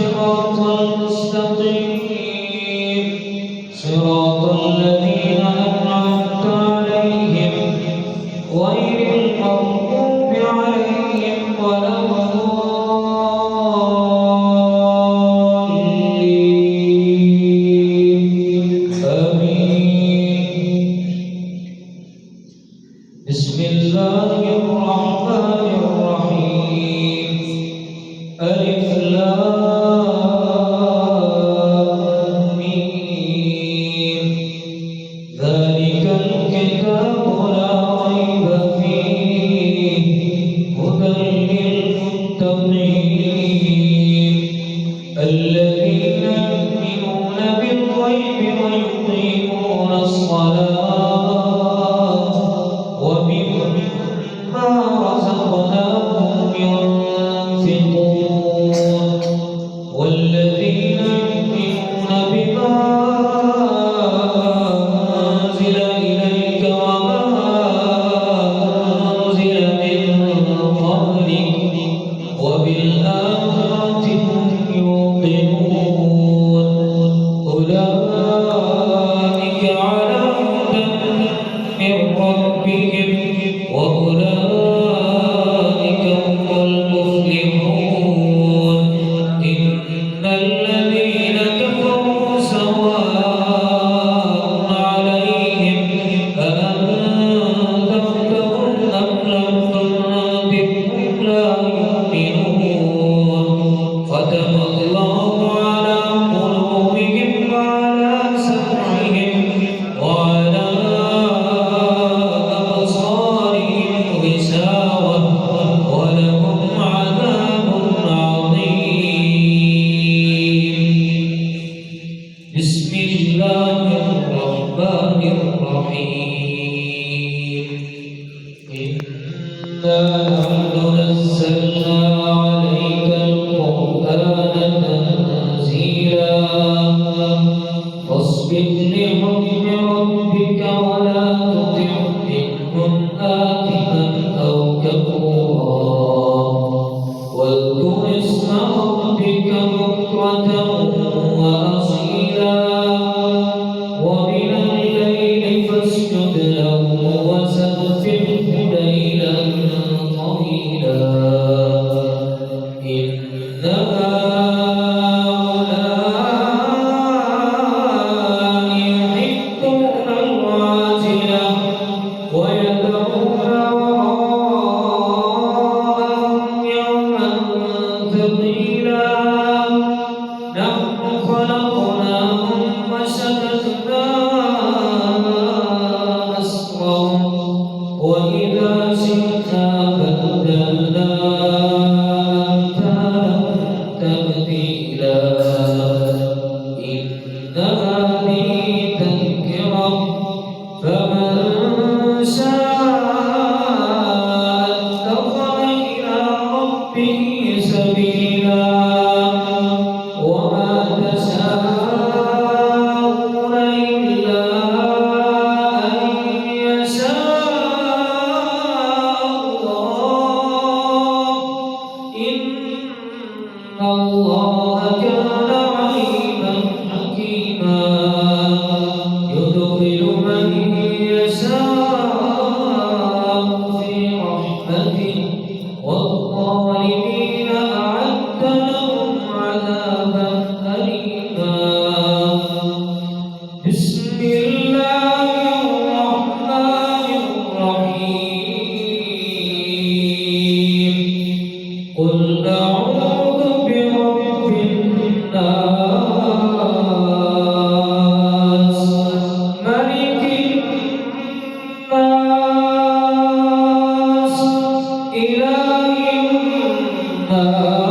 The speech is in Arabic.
الصراط المستقيم صراط الذين أنعمت عليهم غير المغضوب عليهم ولا الضالين آمين. بسم الله الرحمن الرحيم ألف لام ميم ذلك الكتاب لا ريب فيه هدى للمتقين الذين يؤمنون بالغيب ويقيمون الصلاة ومما رزقناهم ينفقون والذين يؤمنون بما أنزل إليك وما أنزل من قبلك وبالآخرة هم يوقنون أولئك على هدى من ربهم وأولئك هم المفلحون إن الذين كفروا سواء عليهم أأنذرتهم أم لم تنذرهم لا يؤمنون ختم الله على قلوبهم وعلى سمعهم وعلى أبصارهم غشاوة ولهم عذاب عظيم. بسم الله الرحمن الرحيم إنا نحن نزلنا عليك القرآن تنزيلا فاصبر لحكم ربك ولا تطع منهم آثما أو كفورا واذكر اسم ربك بكرة وأصيلا ومن الليل فاسجد له وسبحه ليلا طويلا إن هؤلاء يحبون العاجلة ويذرون وراءهم يوما ثقيلا نحن خلقناهم وشددنا أسرهم وإذا شئنا بدلنا أمثالهم تبديلا إن هذه تذكرة فمن شاء اتخذ إلى ربه سبيلا وما تشاءون إلا أن يشاء الله إن الله كان عليما حكيما يدخل من يشاء في رحمته والظالمين أعد لهم عذابا أليما. بسم الله الرحمن الرحيم قل أعوذ برب الناس ملك الناس إله الناس